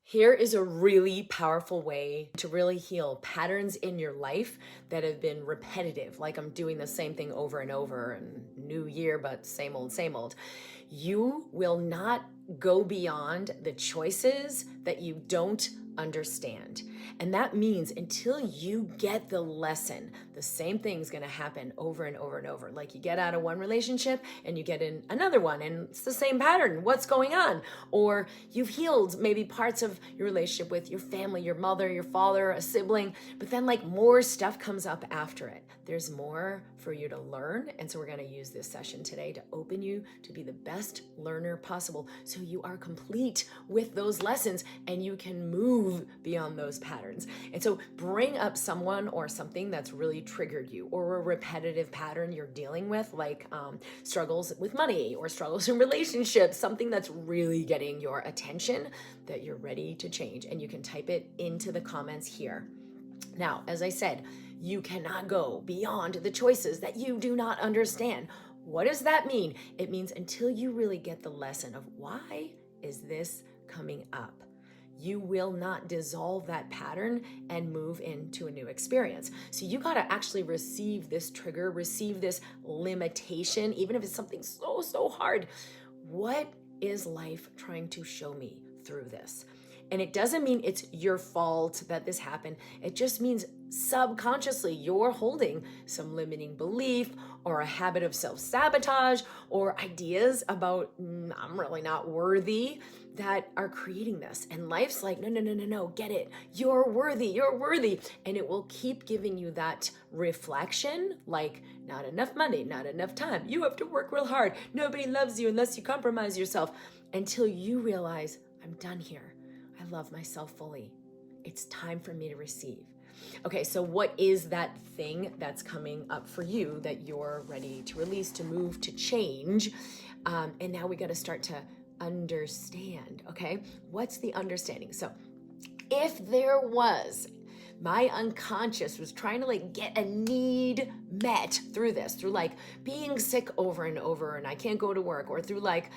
Here is a really powerful way to really heal patterns in your life that have been repetitive, like I'm doing the same thing over and over, and new year, but same old, same old. You will not go beyond the choices that you don't understand. And that means until you get the lesson, the same thing's going to happen over and over and over. Like you get out of one relationship and you get in another one and it's the same pattern. What's going on? Or you've healed maybe parts of your relationship with your family, your mother, your father, a sibling, but then like more stuff comes up after it. There's more for you to learn. And so we're going to use this session today to open you to be the best learner possible so you are complete with those lessons and you can move beyond those patterns. And so bring up someone or something that's really triggered you, or a repetitive pattern you're dealing with, like struggles with money or struggles in relationships, something that's really getting your attention that you're ready to change. And you can type it into the comments here. Now, as I said, you cannot go beyond the choices that you do not understand. What does that mean? It means until you really get the lesson of why is this coming up, you will not dissolve that pattern and move into a new experience. So you got to actually receive this trigger, receive this limitation, even if it's something so hard. What is life trying to show me through this? And it doesn't mean it's your fault that this happened. It just means subconsciously you're holding some limiting belief or a habit of self-sabotage or ideas about I'm really not worthy that are creating this. And life's like, no, get it. You're worthy. And it will keep giving you that reflection, like not enough money, not enough time. You have to work real hard. Nobody loves you unless you compromise yourself, until you realize I'm done here. I love myself fully. It's time for me to receive. Okay, so what is that thing that's coming up for you that you're ready to release, to move, to change? And now we got to start to understand, okay? What's the understanding? So if there was, my unconscious was trying to like get a need met through this, through like being sick over and over and I can't go to work, or through like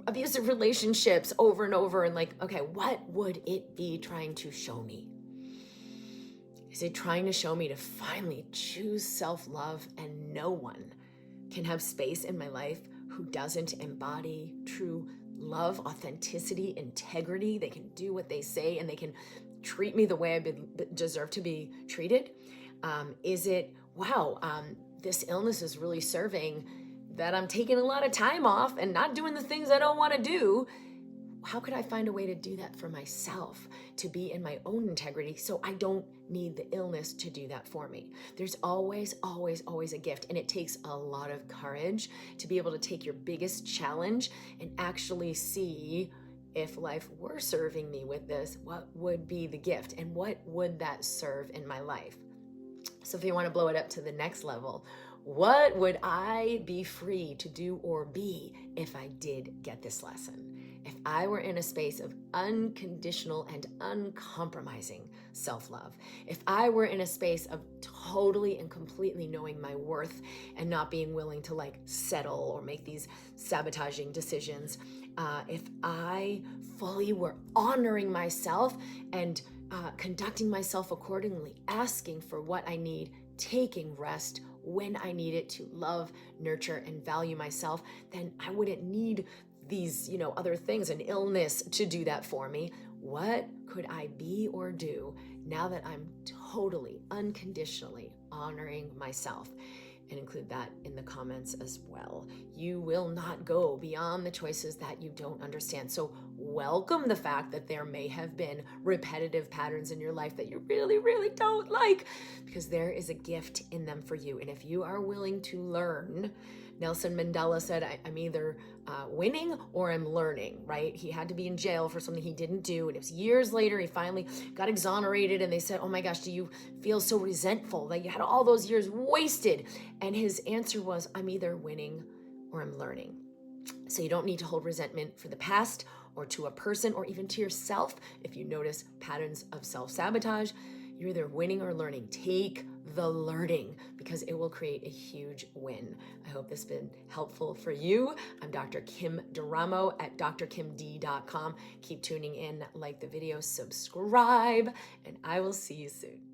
abusive relationships over and over, and like, okay, what would it be trying to show me? Is it trying to show me to finally choose self-love, and no one can have space in my life who doesn't embody true love, authenticity, integrity? They can do what they say and they can treat me the way I deserve to be treated? Is it, wow, this illness is really serving that I'm taking a lot of time off and not doing the things I don't want to do? How could I find a way to do that for myself, to be in my own integrity so I don't need the illness to do that for me? There's always a gift, and it takes a lot of courage to be able to take your biggest challenge and actually see, if life were serving me with this, what would be the gift and what would that serve in my life? So if you want to blow it up to the next level, what would I be free to do or be if I did get this lesson? If I were in a space of unconditional and uncompromising self-love, if I were in a space of totally and completely knowing my worth and not being willing to like settle or make these sabotaging decisions, if I fully were honoring myself and conducting myself accordingly, asking for what I need, taking rest when I need it to love, nurture, and value myself, then I wouldn't need these, other things, an illness to do that for me. What could I be or do now that I'm totally, unconditionally honoring myself? And include that in the comments as well. You will not go beyond the choices that you don't understand. So welcome the fact that there may have been repetitive patterns in your life that you really don't like, because there is a gift in them for you. And if you are willing to learn, Nelson Mandela said, I'm either winning or I'm learning, right? He had to be in jail for something he didn't do. And it was years later, he finally got exonerated. And they said, oh my gosh, do you feel so resentful that you had all those years wasted? And his answer was, I'm either winning or I'm learning. So you don't need to hold resentment for the past or to a person or even to yourself. If you notice patterns of self-sabotage, You're either winning or learning. Take the learning because it will create a huge win. I hope this has been helpful for you. I'm Dr. Kim Duramo at drkimd.com. Keep tuning in, like the video, subscribe, and I will see you soon.